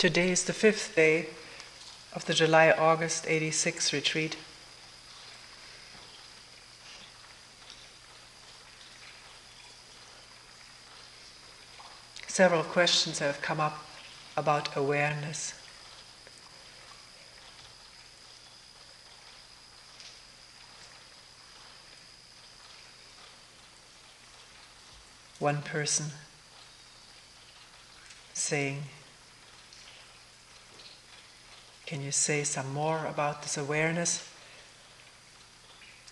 Today is the 5th day of the July-August 86 retreat. Several questions have come up about awareness. One person saying, "Can you say some more about this awareness?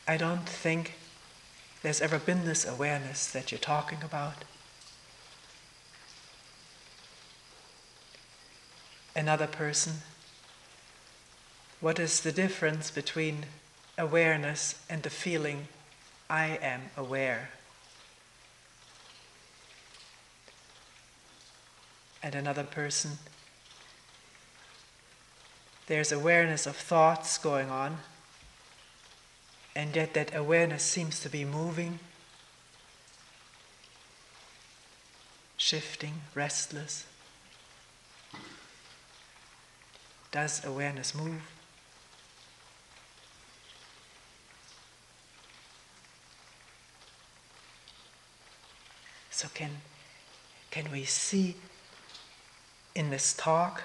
I don't think there's ever been this awareness that you're talking about." Another person, "What is the difference between awareness and the feeling, I am aware?" And another person, "There's awareness of thoughts going on, and yet that awareness seems to be moving, shifting, restless. Does awareness move?" So can we see in this talk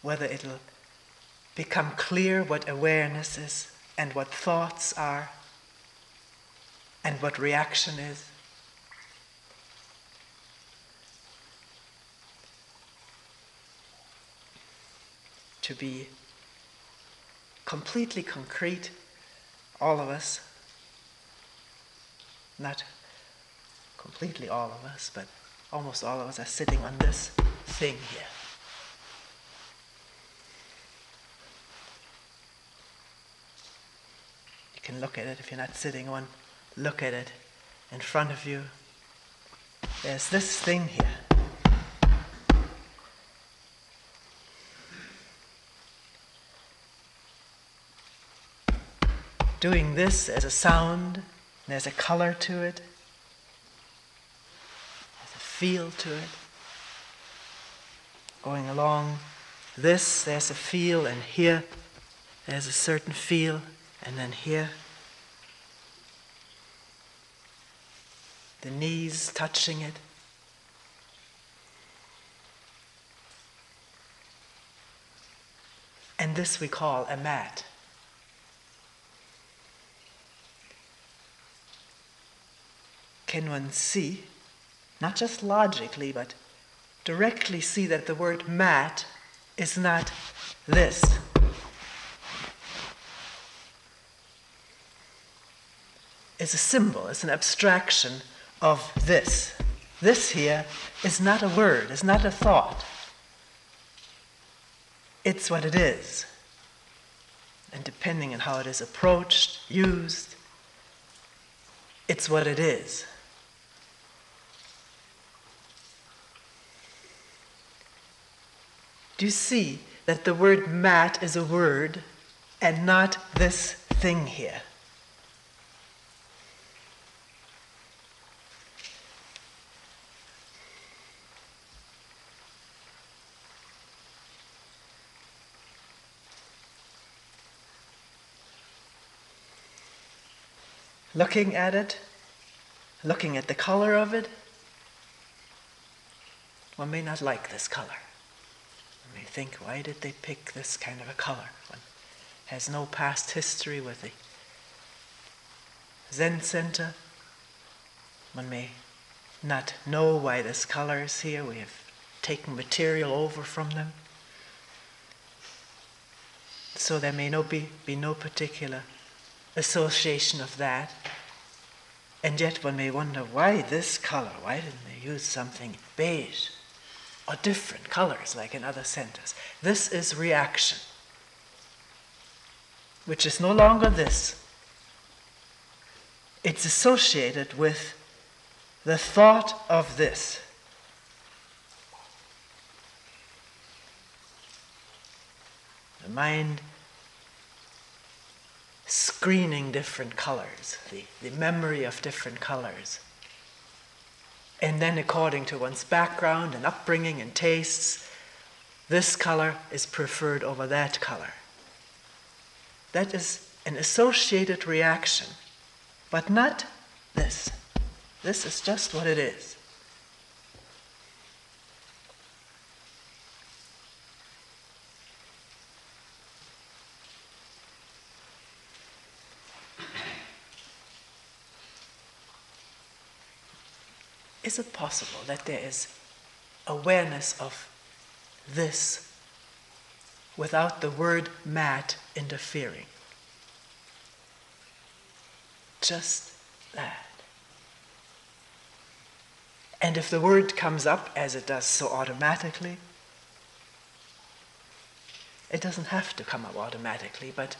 whether it'll become clear what awareness is and what thoughts are and what reaction is? To be completely concrete, all of us, not completely all of us, but almost all of us are sitting on this thing here. You can look at it if you're not sitting on. Look at it in front of you. There's this thing here. Doing this as a sound, there's a color to it, there's a feel to it. Going along this, there's a feel, and here there's a certain feel, and then here the knees touching it. And this we call a mat. Can one see, not just logically, but directly see that the word mat is not this? It's a symbol, it's an abstraction of this. This here is not a word, it's not a thought. It's what it is. And depending on how it is approached, used, it's what it is. Do you see that the word mat is a word and not this thing here? Looking at it, looking at the color of it, one may not like this color. One may think, why did they pick this kind of a color? One has no past history with the Zen Center. One may not know why this color is here. We have taken material over from them. So there may be no particular association of that. And yet one may wonder, why this color? Why didn't they use something beige or different colors like in other centers? This is reaction, which is no longer this. It's associated with the thought of this. The mind screening different colors, the memory of different colors. And then according to one's background and upbringing and tastes, this color is preferred over that color. That is an associated reaction, but not this. This is just what it is. Is it possible that there is awareness of this without the word mat interfering? Just that. And if the word comes up, as it does so automatically, it doesn't have to come up automatically, but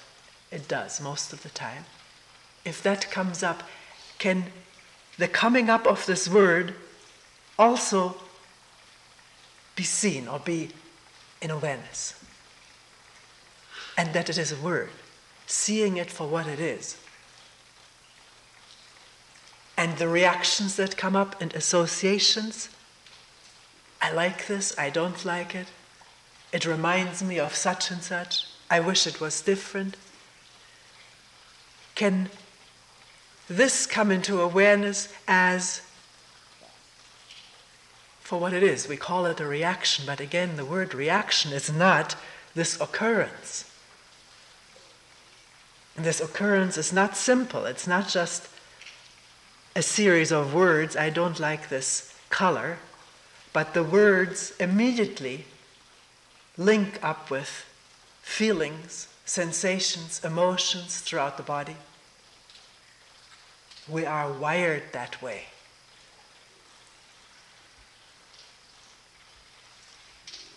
it does most of the time. If that comes up, can the coming up of this word also be seen or be in awareness? And that it is a word, seeing it for what it is. And the reactions that come up and associations, I like this, I don't like it, it reminds me of such and such, I wish it was different. Can this come into awareness as for what it is? We call it a reaction, but again, the word reaction is not this occurrence. And this occurrence is not simple, it's not just a series of words, I don't like this color, but the words immediately link up with feelings, sensations, emotions throughout the body. We are wired that way.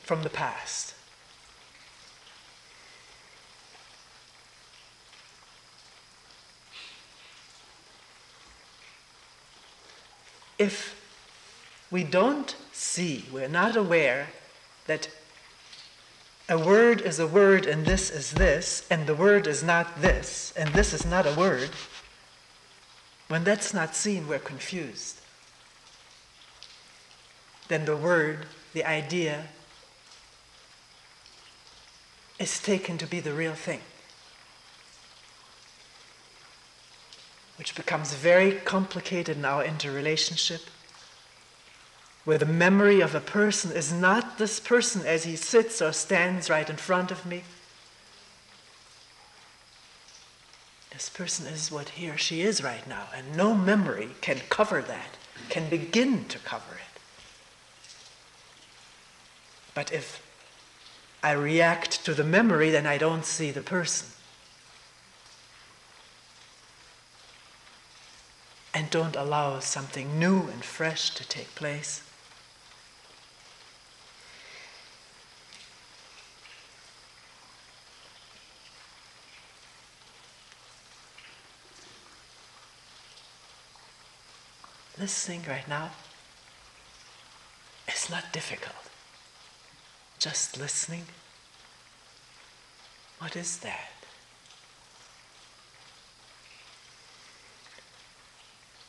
From the past. If we don't see, we're not aware that a word is a word and this is this, and the word is not this, and this is not a word, when that's not seen, we're confused. Then the word, the idea, is taken to be the real thing, which becomes very complicated in our interrelationship, where the memory of a person is not this person as he sits or stands right in front of me. This person is what he or she is right now, and no memory can cover that, can begin to cover it. But if I react to the memory, then I don't see the person. And don't allow something new and fresh to take place. Listening right now is not difficult. Just listening. What is that?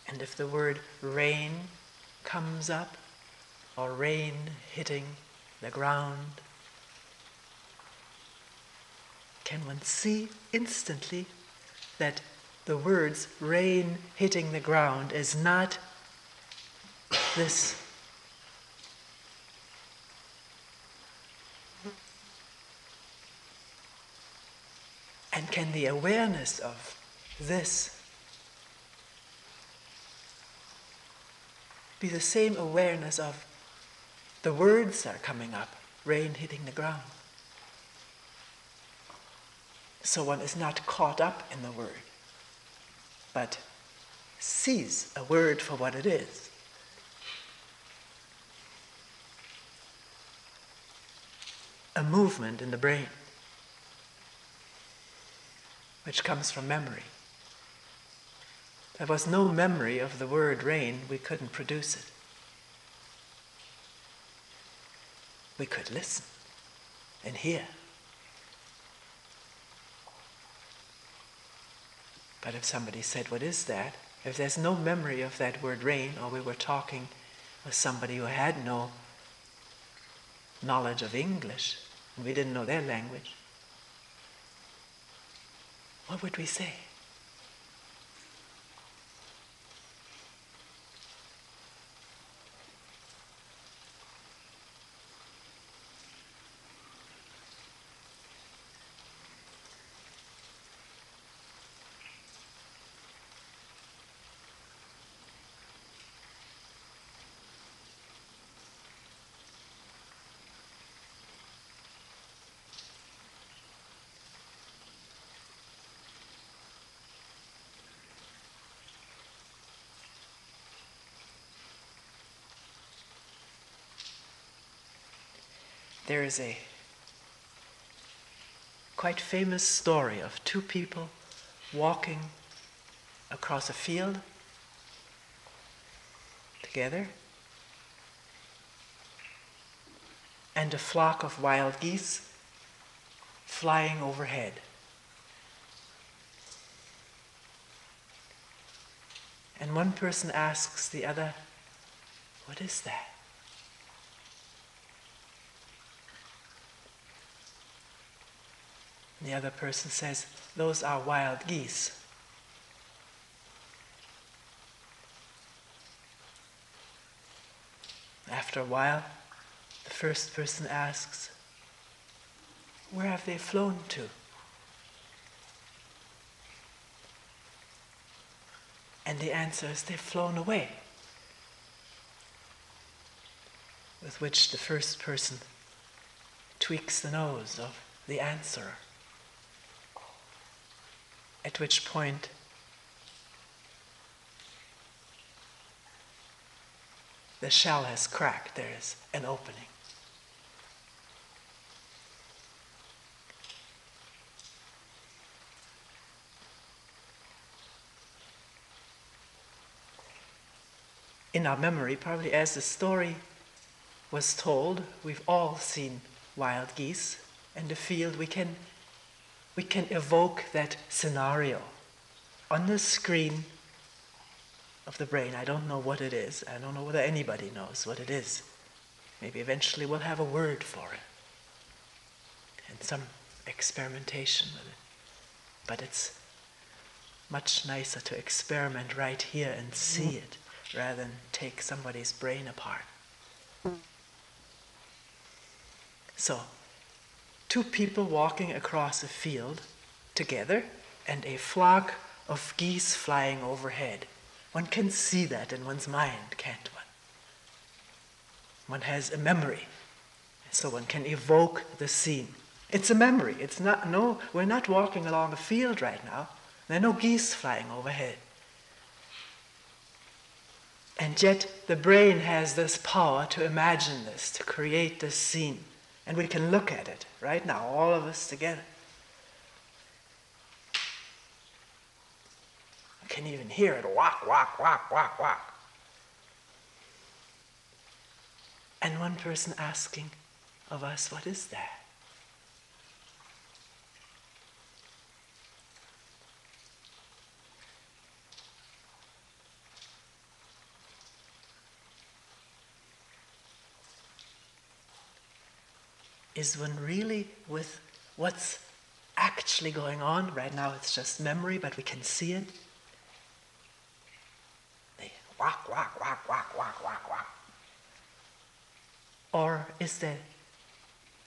And if the word rain comes up, or rain hitting the ground, can one see instantly that the words rain hitting the ground is not this? And can the awareness of this be the same awareness of the words that are coming up, rain hitting the ground? So one is not caught up in the word, but sees a word for what it is. A movement in the brain, which comes from memory. If there was no memory of the word rain, we couldn't produce it. We could listen and hear. But if somebody said, what is that? If there's no memory of that word rain, or we were talking was somebody who had no knowledge of English, and we didn't know their language, what would we say? There is a quite famous story of two people walking across a field together, and a flock of wild geese flying overhead. And one person asks the other, "What is that?" And the other person says, "Those are wild geese." After a while, the first person asks, "Where have they flown to?" And the answer is, "They've flown away." With which the first person tweaks the nose of the answerer. At which point the shell has cracked, there is an opening. In our memory, probably as the story was told, we've all seen wild geese, and the field, we can evoke that scenario on the screen of the brain. I don't know what it is. I don't know whether anybody knows what it is. Maybe eventually we'll have a word for it and some experimentation with it. But it's much nicer to experiment right here and see it rather than take somebody's brain apart. So, two people walking across a field together and a flock of geese flying overhead. One can see that in one's mind, can't one? One has a memory, so one can evoke the scene. It's a memory. We're not walking along a field right now. There are no geese flying overhead. And yet the brain has this power to imagine this, to create this scene. And we can look at it right now, all of us together. We can even hear it, walk, walk, walk, walk, walk. And one person asking of us, "What is that?" Is one really with what's actually going on? Right now it's just memory, but we can see it. They walk, walk, walk, walk, walk, walk, walk. Or is there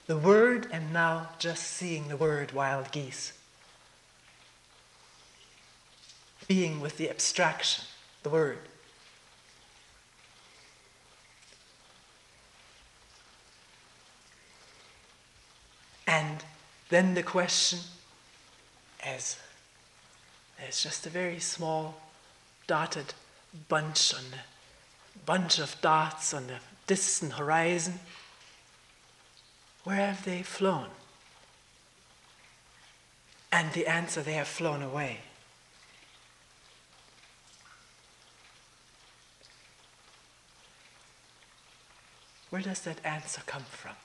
the word and now just seeing the word wild geese? Being with the abstraction, the word. And then the question, as there's just a very small dotted bunch of dots on the distant horizon, where have they flown? And the answer, they have flown away. Where does that answer come from?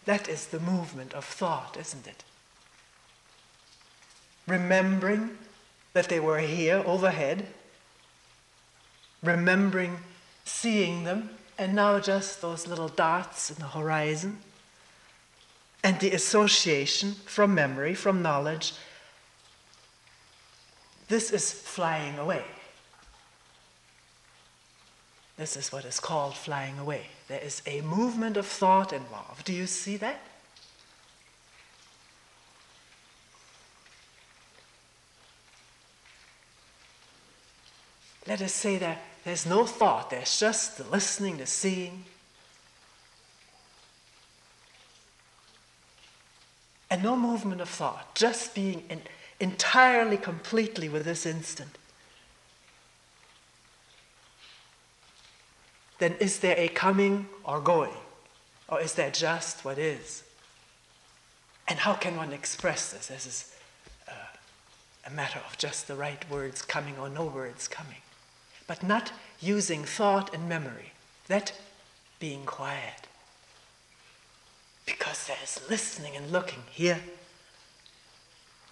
That is the movement of thought, isn't it? remembering that they were here overhead, remembering seeing them, and now just those little dots in the horizon, and the association from memory, from knowledge. This is flying away. This is what is called flying away. There is a movement of thought involved. Do you see that? Let us say that there's no thought, there's just the listening, the seeing. And no movement of thought, just being entirely, completely with this instant. Then is there a coming or going? Or is there just what is? And how can one express this? This is a matter of just the right words coming or no words coming. But not using thought and memory. That being quiet. Because there is listening and looking here.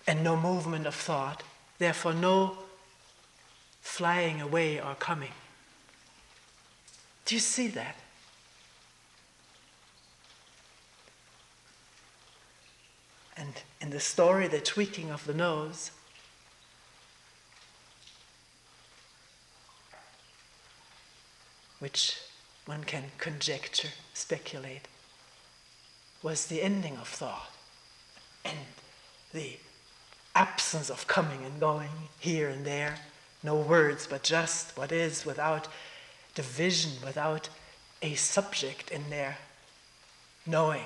And no movement of thought. Therefore no flying away or coming. Do you see that? And in the story, the tweaking of the nose, which one can conjecture, speculate, was the ending of thought and the absence of coming and going here and there, no words but just what is, without division, without a subject in there, knowing,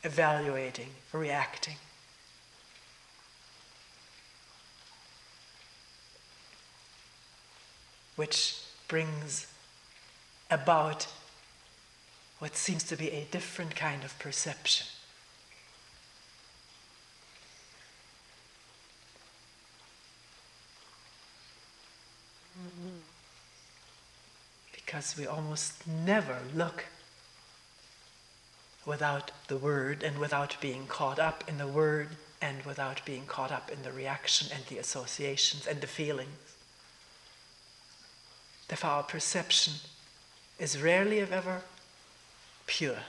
evaluating, reacting. Which brings about what seems to be a different kind of perception. Because we almost never look without the word and without being caught up in the word and without being caught up in the reaction and the associations and the feelings. Therefore our perception is rarely if ever pure,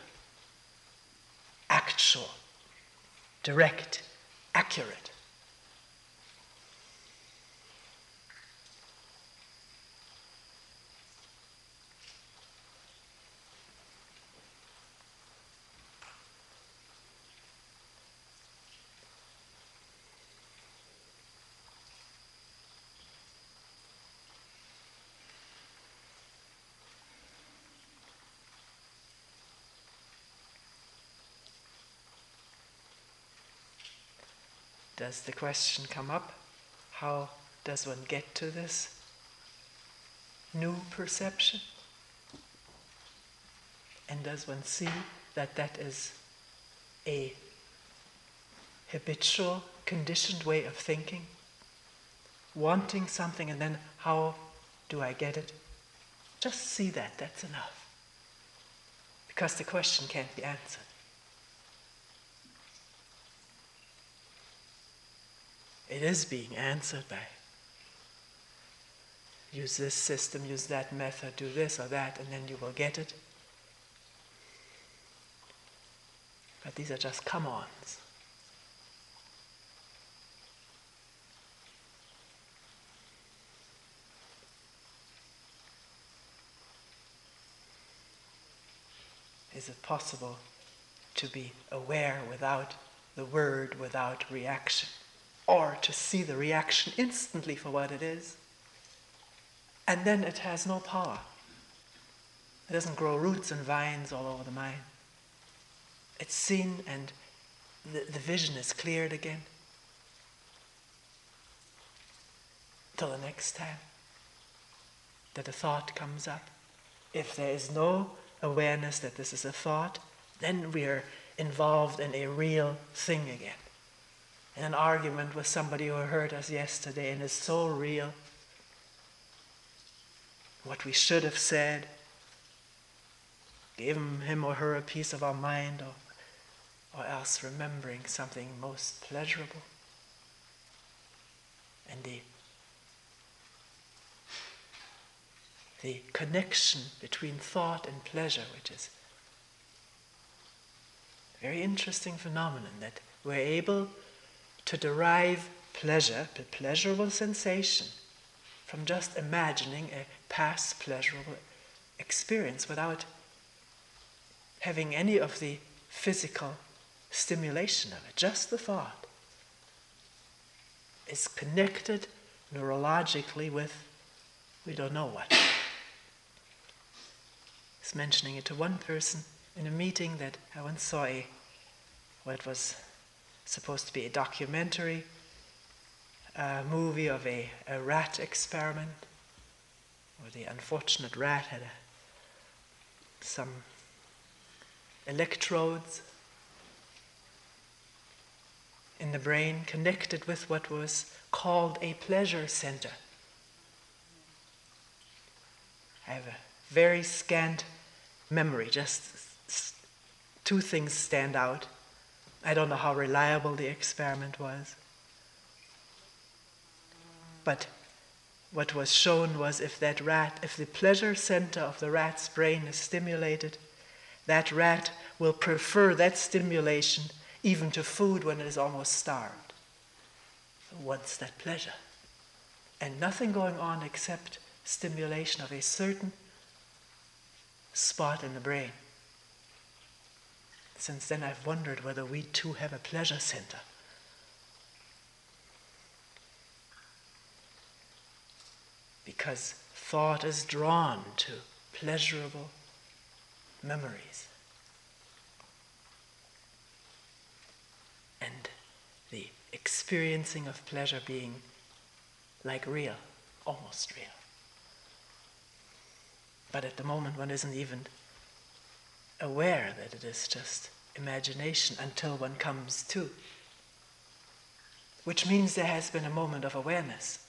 actual, direct, accurate. Does the question come up? How does one get to this new perception? And does one see that that is a habitual, conditioned way of thinking? Wanting something and then how do I get it? Just see that, that's enough. Because the question can't be answered. It is being answered by use this system, use that method, do this or that, and then you will get it. But these are just come-ons. Is it possible to be aware without the word, without reaction? Or to see the reaction instantly for what it is, and then it has no power. It doesn't grow roots and vines all over the mind. It's seen and the vision is cleared again. Till the next time that a thought comes up. If there is no awareness that this is a thought, then we are involved in a real thing again. In an argument with somebody who hurt us yesterday and is so real. What we should have said, given him or her a piece of our mind, or else remembering something most pleasurable. and the connection between thought and pleasure, which is a very interesting phenomenon, that we're able to derive pleasure, the pleasurable sensation, from just imagining a past pleasurable experience without having any of the physical stimulation of it. Just the thought is connected neurologically with we don't know what. I was mentioning it to one person in a meeting that I once saw what was supposed to be a documentary movie of a rat experiment, where the unfortunate rat had some electrodes in the brain connected with what was called a pleasure center. I have a very scant memory, just two things stand out. I don't know how reliable the experiment was. But what was shown was if the pleasure center of the rat's brain is stimulated, that rat will prefer that stimulation even to food when it is almost starved. It wants that pleasure. And nothing going on except stimulation of a certain spot in the brain. Since then I've wondered whether we too have a pleasure center. Because thought is drawn to pleasurable memories. And the experiencing of pleasure being like real, almost real. But at the moment one isn't even aware that it is just imagination until one comes to. Which means there has been a moment of awareness,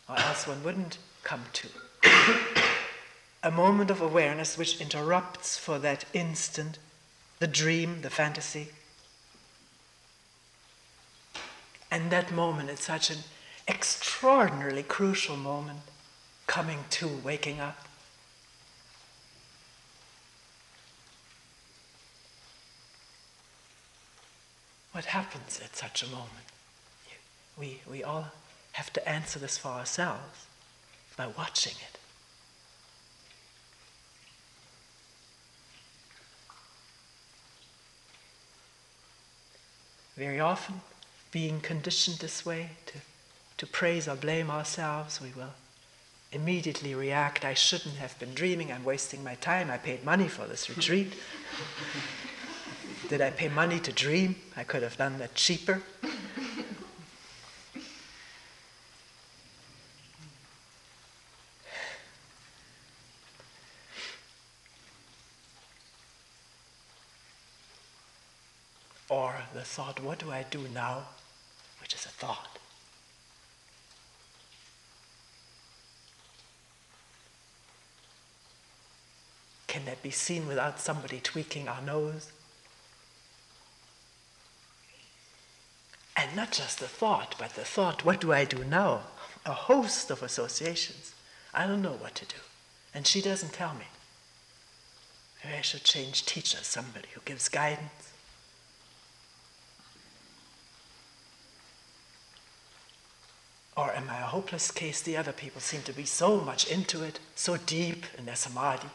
or else one wouldn't come to. A moment of awareness which interrupts for that instant the dream, the fantasy. And that moment is such an extraordinarily crucial moment, coming to, waking up. What happens at such a moment? We all have to answer this for ourselves by watching it. Very often, being conditioned this way to praise or blame ourselves, we will immediately react, I shouldn't have been dreaming, I'm wasting my time, I paid money for this retreat. Did I pay money to dream? I could have done that cheaper. Or the thought, what do I do now? Which is a thought. Can that be seen without somebody tweaking our nose? And not just the thought, but the thought, what do I do now? A host of associations. I don't know what to do. And she doesn't tell me. Maybe I should change teachers, somebody who gives guidance. Or am I a hopeless case? The other people seem to be so much into it, so deep in their samadhi.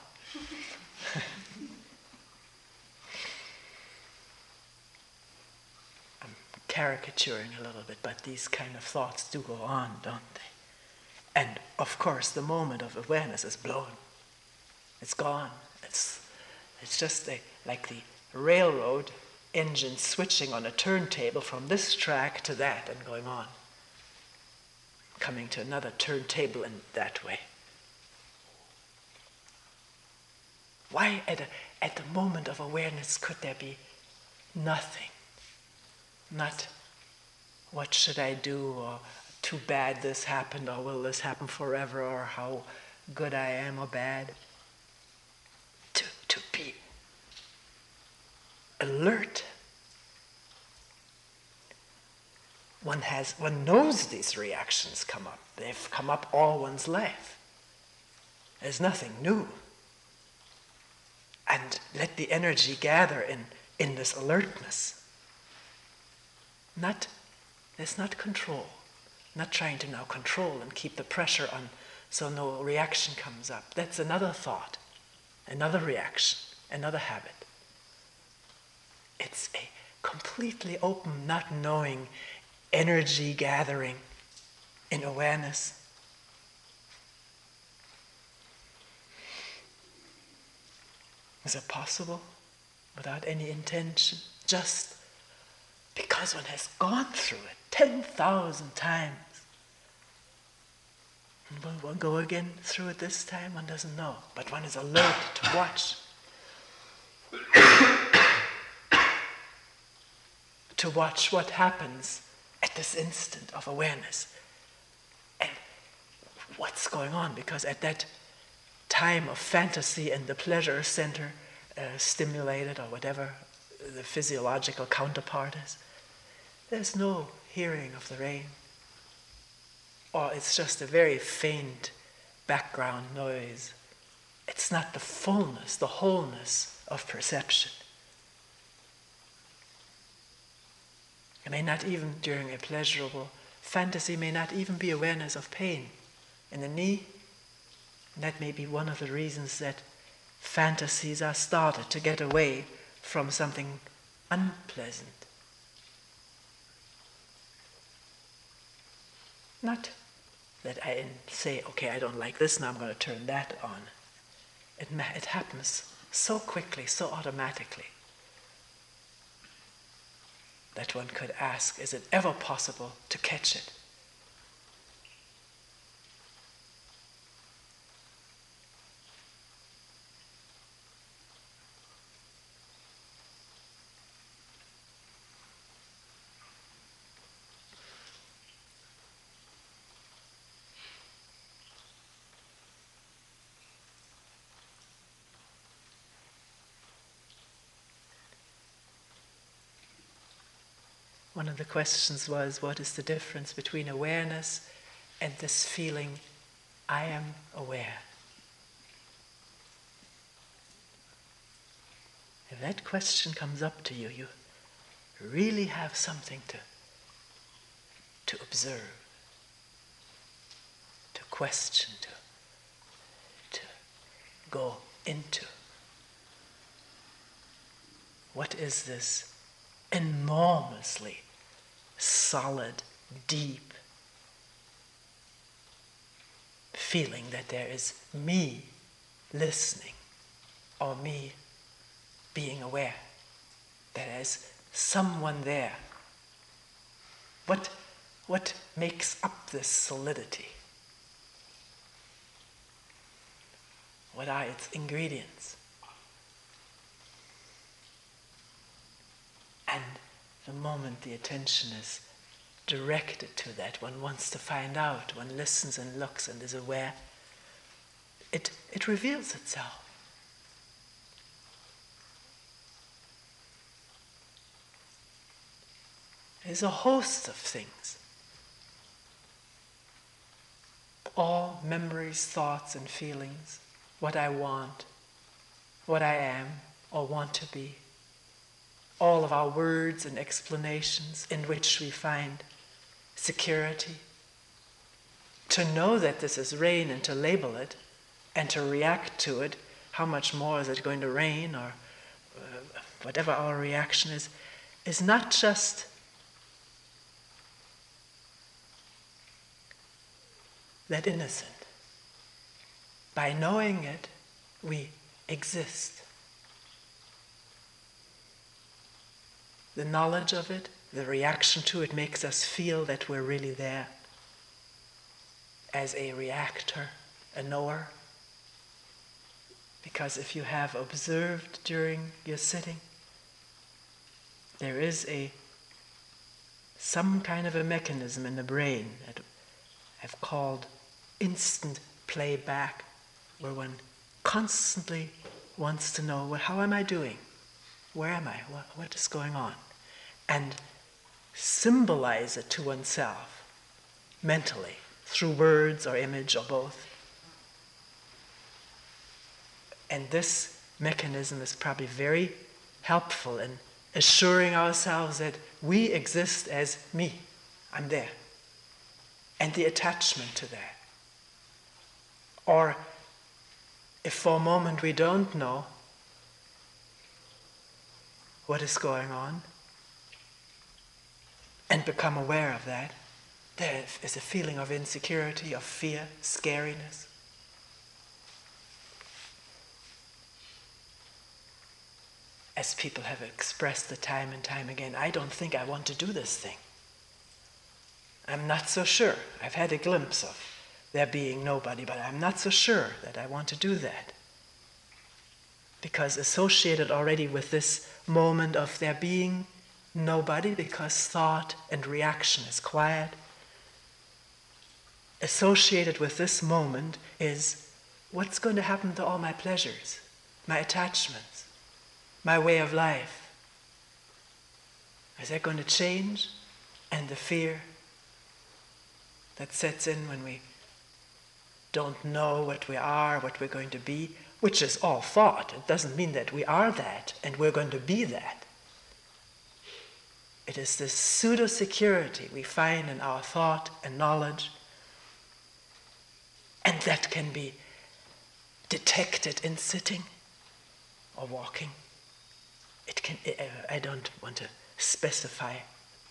I'm caricaturing a little bit, but these kind of thoughts do go on, don't they? And of course, the moment of awareness is blown. It's gone. It's just like the railroad engine switching on a turntable from this track to that and going on. Coming to another turntable in that way. Why at the moment of awareness could there be nothing? Not what should I do, or too bad this happened, or will this happen forever, or how good I am or bad. To be alert. one knows these reactions come up. They've come up all one's life. There's nothing new. And let the energy gather in this alertness. There's not control. Not trying to now control and keep the pressure on so no reaction comes up. That's another thought, another reaction, another habit. It's a completely open, not knowing, energy gathering in awareness. Is it possible without any intention? Just because one has gone through it 10,000 times. And will one go again through it this time? One doesn't know. But one is alert to watch. To watch what happens at this instant of awareness. And what's going on? Because at that time of fantasy and the pleasure center stimulated, or whatever the physiological counterpart is, there's no hearing of the rain. Or it's just a very faint background noise. It's not the fullness, the wholeness of perception. It may not even, during a pleasurable fantasy, may not even be awareness of pain in the knee. And that may be one of the reasons that fantasies are started, to get away from something unpleasant. Not that I say, okay, I don't like this, now I'm going to turn that on. It happens so quickly, so automatically, that one could ask, is it ever possible to catch it? One of the questions was, what is the difference between awareness and this feeling, I am aware? If that question comes up to you, you really have something to observe, to question, to go into. What is this enormously solid, deep feeling that there is me listening, or me being aware, that there's someone there? What makes up this solidity? What are its ingredients? And the moment the attention is directed to that, one wants to find out, one listens and looks and is aware, it reveals itself. There's a host of things. All memories, thoughts, and feelings, what I want, what I am or want to be. All of our words and explanations in which we find security. To know that this is rain and to label it and to react to it, how much more is it going to rain, or whatever our reaction is not just that innocent. By knowing it, we exist. The knowledge of it, the reaction to it, makes us feel that we're really there as a reactor, a knower. Because if you have observed during your sitting, there is some kind of a mechanism in the brain that I've called instant playback, where one constantly wants to know, well, how am I doing? Where am I? What is going on? And symbolize it to oneself mentally, through words or image or both. And this mechanism is probably very helpful in assuring ourselves that we exist as me. I'm there. And the attachment to that. Or if for a moment we don't know what is going on and become aware of that, there is a feeling of insecurity, of fear, scariness. As people have expressed it time and time again, I don't think I want to do this thing. I'm not so sure. I've had a glimpse of there being nobody, but I'm not so sure that I want to do that. Because associated already with this moment of there being nobody, because thought and reaction is quiet, associated with this moment is what's going to happen to all my pleasures, my attachments, my way of life. Is that going to change? And the fear that sets in when we don't know what we are, what we're going to be, which is all thought. It doesn't mean that we are that and we're going to be that. It is this pseudo-security we find in our thought and knowledge, and that can be detected in sitting or walking. I don't want to specify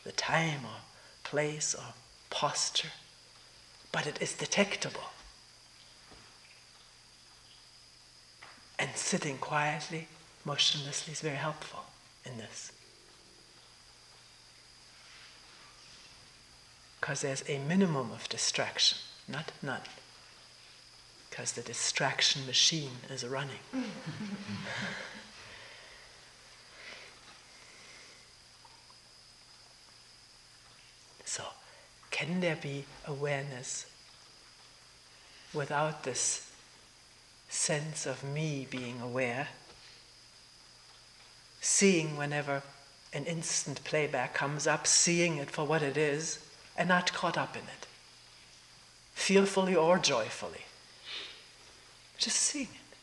the time or place or posture, but it is detectable. And sitting quietly, motionlessly is very helpful in this. Because there's a minimum of distraction, not none. Because the distraction machine is running. So, can there be awareness without this sense of me being aware, seeing whenever an instant playback comes up, seeing it for what it is, and not caught up in it, fearfully or joyfully, just seeing it,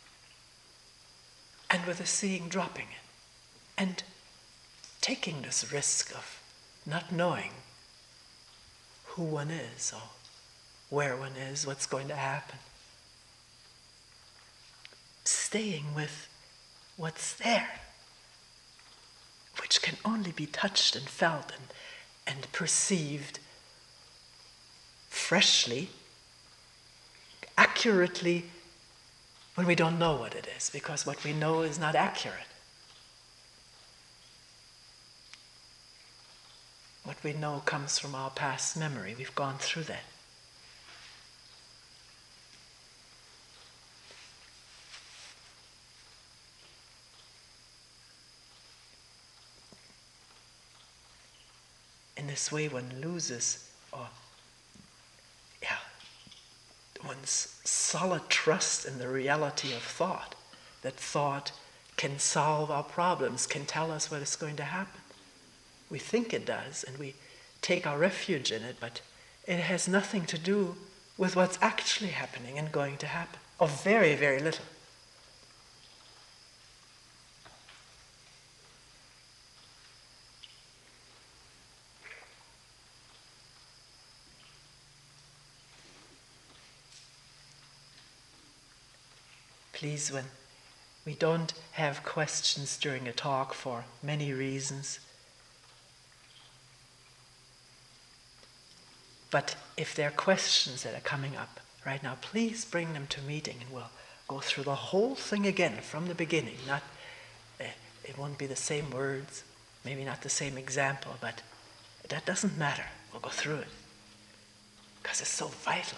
and with the seeing dropping it, and taking this risk of not knowing who one is or where one is, what's going to happen. Staying with what's there, which can only be touched and felt and perceived freshly, accurately, when we don't know what it is, because what we know is not accurate. What we know comes from our past memory. We've gone through that. In this way, one loses one's solid trust in the reality of thought, that thought can solve our problems, can tell us what is going to happen. We think it does, and we take our refuge in it, but it has nothing to do with what's actually happening and going to happen, or very, very little. Please, when we don't have questions during a talk for many reasons, but if there are questions that are coming up right now, please bring them to meeting and we'll go through the whole thing again from the beginning. It won't be the same words, maybe not the same example, but that doesn't matter. We'll go through it because it's so vital.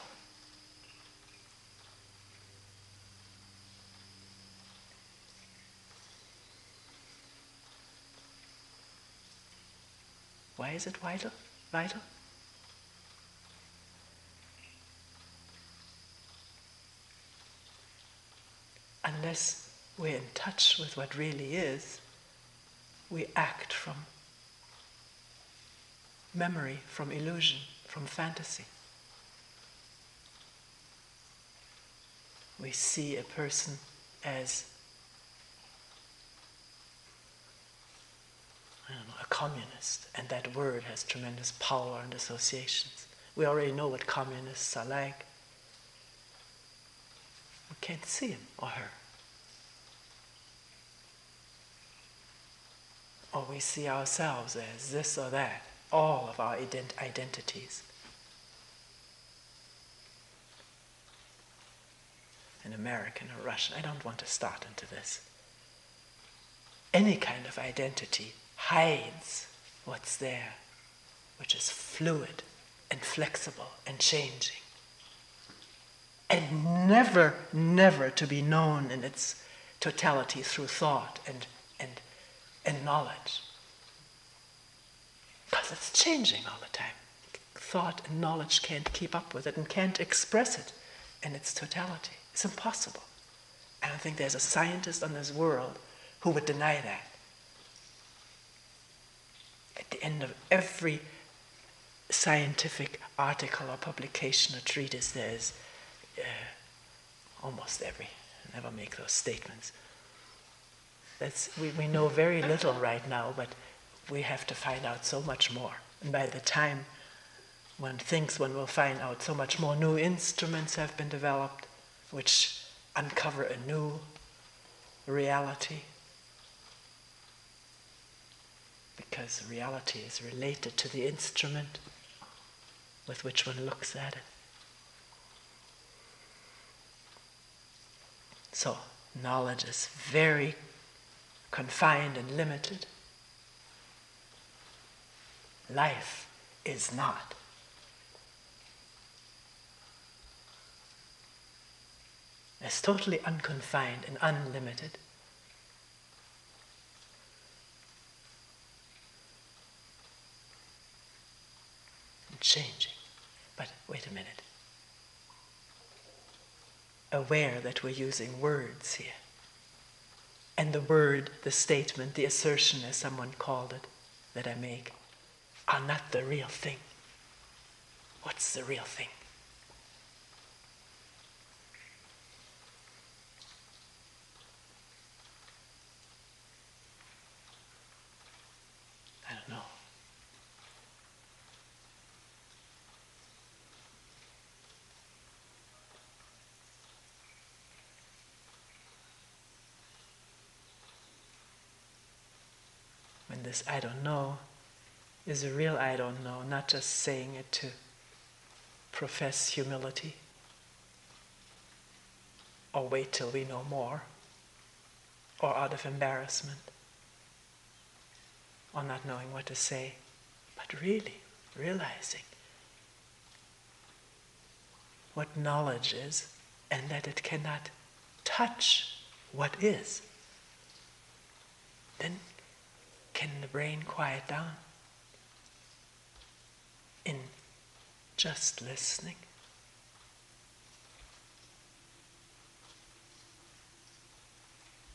Why is it vital? Vital? Unless we're in touch with what really is, we act from memory, from illusion, from fantasy. We see a person as, a communist, and that word has tremendous power and associations. We already know what communists are like. We can't see him or her. Or we see ourselves as this or that, all of our identities. An American or Russian, I don't want to start into this. Any kind of identity hides what's there, which is fluid and flexible and changing. And never, never to be known in its totality through thought and knowledge. Because it's changing all the time. Thought and knowledge can't keep up with it and can't express it in its totality. It's impossible. I don't think there's a scientist on this world who would deny that. At the end of every scientific article or publication or treatise, there's almost every, I never make those statements. We know very little right now, but we have to find out so much more. And by the time one will find out so much more, new instruments have been developed which uncover a new reality. Because reality is related to the instrument with which one looks at it. So, knowledge is very confined and limited. Life is not. It's totally unconfined and unlimited. And changing. But wait a minute. Aware that we're using words here. And the word, the statement, the assertion, as someone called it, that I make, are not the real thing. What's the real thing? I don't know. When this I don't know is a real I don't know, not just saying it to profess humility or wait till we know more or out of embarrassment or not knowing what to say, but really realizing what knowledge is and that it cannot touch what is. Then can the brain quiet down in just listening?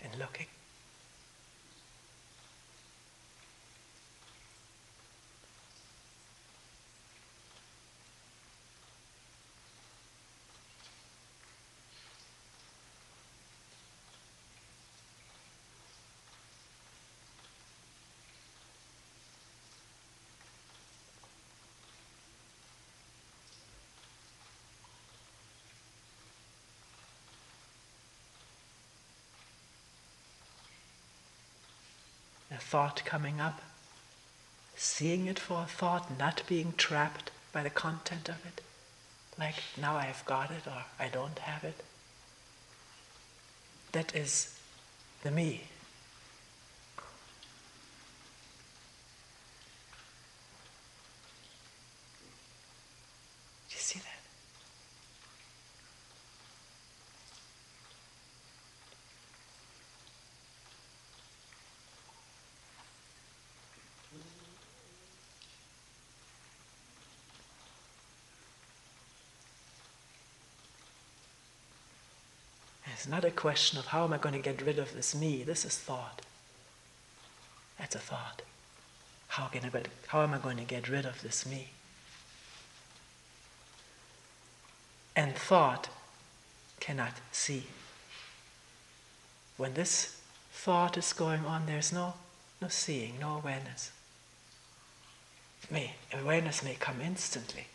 And looking? A thought coming up, seeing it for a thought, not being trapped by the content of it, like now I've got it or I don't have it. That is the me. Do you see that? It's not a question of how am I going to get rid of this me. This is thought. That's a thought. How am I going to get rid of this me? And thought cannot see. When this thought is going on, there's no seeing, no awareness. Awareness may come instantly.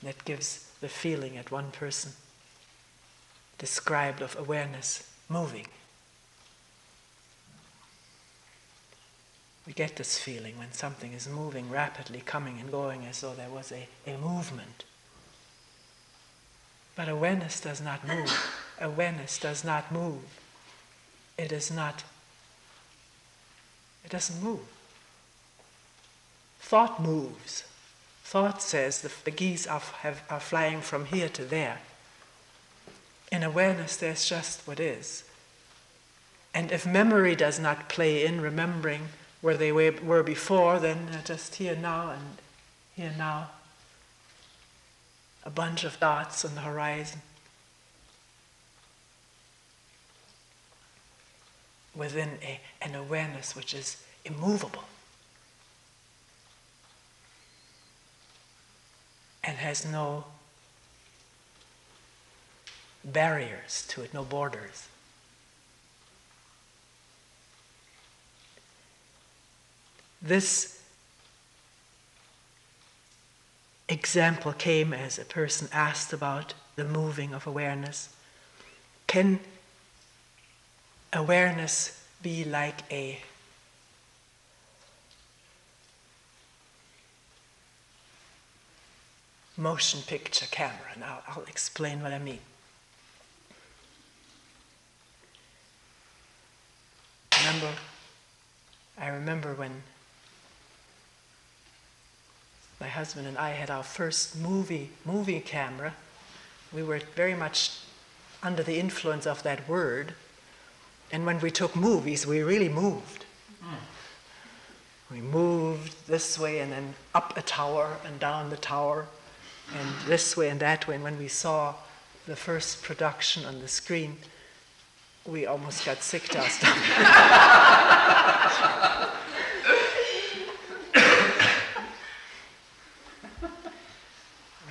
That gives the feeling that one person described of awareness moving. We get this feeling when something is moving rapidly, coming and going, as though there was a movement. But awareness does not move. Awareness does not move. It doesn't move. Thought moves. Thought says the geese are flying from here to there. In awareness, there's just what is. And if memory does not play in, remembering where they were before, then just here now and here now. A bunch of dots on the horizon. Within an awareness which is immovable. And has no barriers to it, no borders. This example came as a person asked about the moving of awareness. Can awareness be like a motion picture camera? Now I'll explain what I mean. I remember when my husband and I had our first movie camera. We were very much under the influence of that word. And when we took movies, we really moved. We moved this way and then up a tower and down the tower and this way and that way. And when we saw the first production on the screen, we almost got sick to our stomach.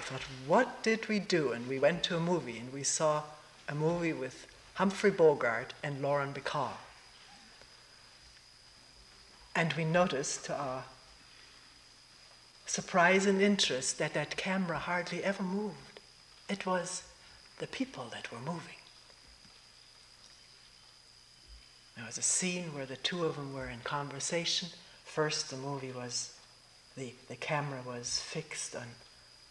Thought, what did we do? And we went to a movie, and we saw a movie with Humphrey Bogart and Lauren Bacall. And we noticed, to our surprise and interest, that camera hardly ever moved. It was the people that were moving. There was a scene where the two of them were in conversation. First, the movie was, the camera was fixed on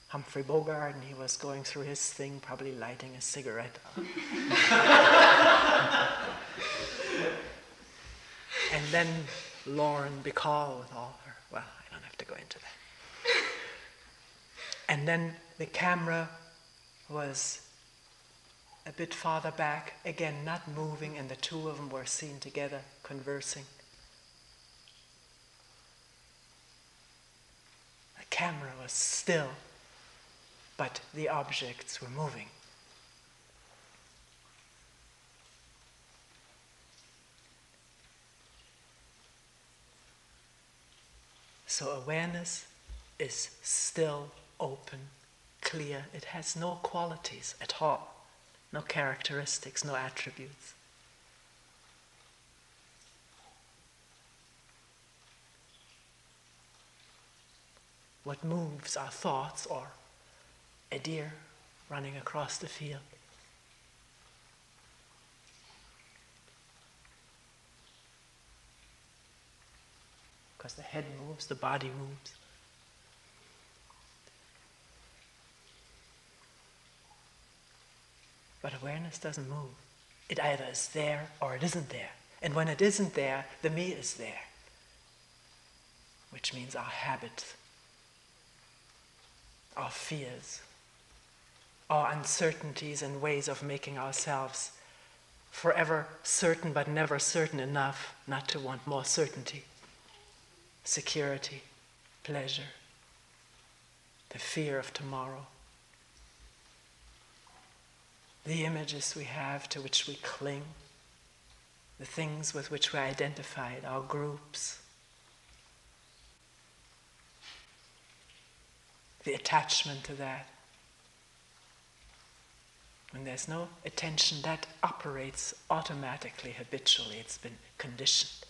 Humphrey Bogart, and he was going through his thing, probably lighting a cigarette. And then Lauren Bacall with all her, well, I don't have to go into that. And then the camera was a bit farther back, again not moving, and the two of them were seen together, conversing. The camera was still, but the objects were moving. So awareness is still, open, clear. It has no qualities at all, no characteristics, no attributes. What moves are thoughts, or a deer running across the field. Because the head moves, the body moves. But awareness doesn't move. It either is there or it isn't there. And when it isn't there, the me is there. Which means our habits, our fears, our uncertainties and ways of making ourselves forever certain but never certain enough not to want more certainty, security, pleasure, the fear of tomorrow, the images we have to which we cling, the things with which we're identified, our groups, the attachment to that. When there's no attention, that operates automatically, habitually. It's been conditioned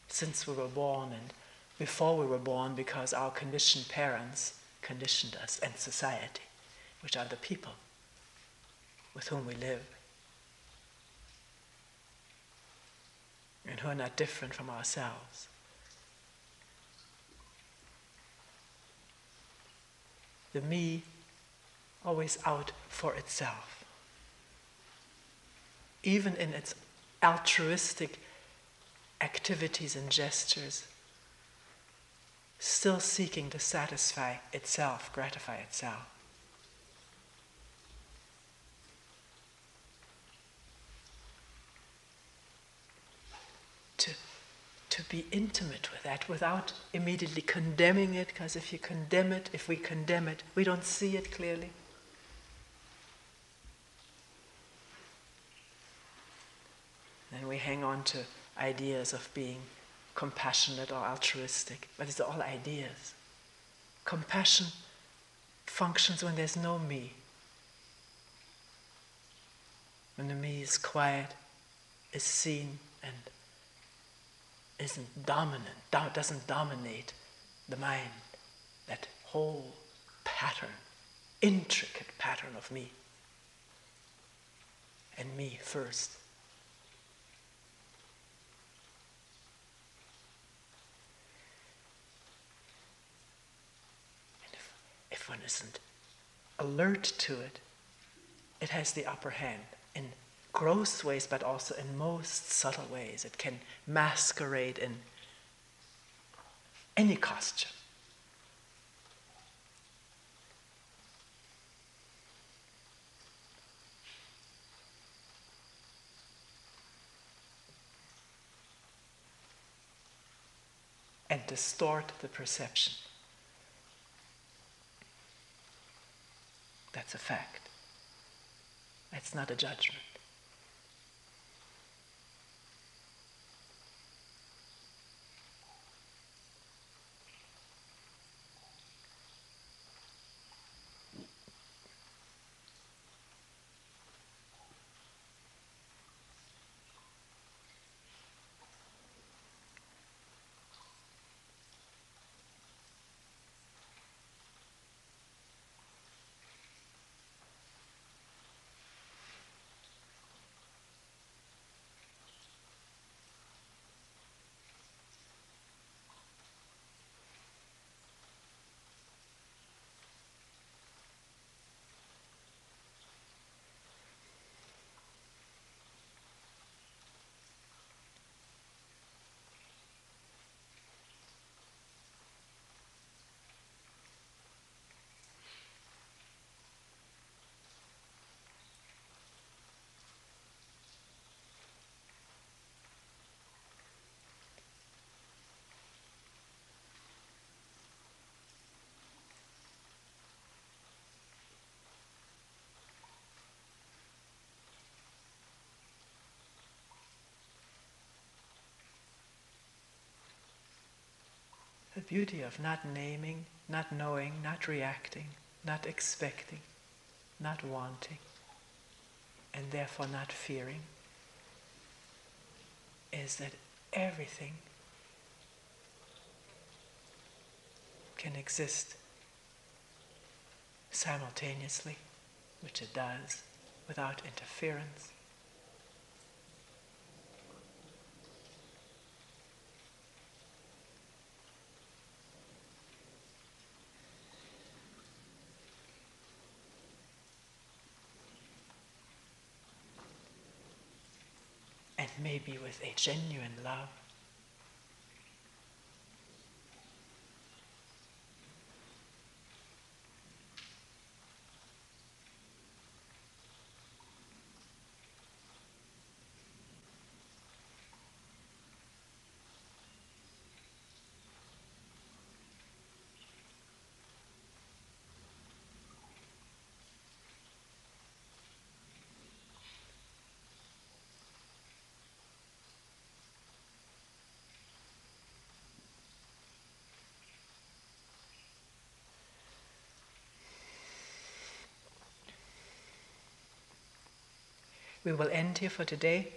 since we were born and before we were born, because our conditioned parents conditioned us, and society, which are the people with whom we live, and who are not different from ourselves. The me, always out for itself. Even in its altruistic activities and gestures, still seeking to satisfy itself, gratify itself. To be intimate with that without immediately condemning it, because if we condemn it, we don't see it clearly. Then we hang on to ideas of being compassionate or altruistic, but it's all ideas. Compassion functions when there's no me. When the me is quiet, is seen, and isn't dominant, doesn't dominate the mind, that whole pattern, intricate pattern of me, and me first. And if one isn't alert to it, it has the upper hand in gross ways, but also in most subtle ways. It can masquerade in any costume. And distort the perception. That's a fact. That's not a judgment. The beauty of not naming, not knowing, not reacting, not expecting, not wanting, and therefore not fearing, is that everything can exist simultaneously, which it does, without interference. And maybe with a genuine love. we will end here for today.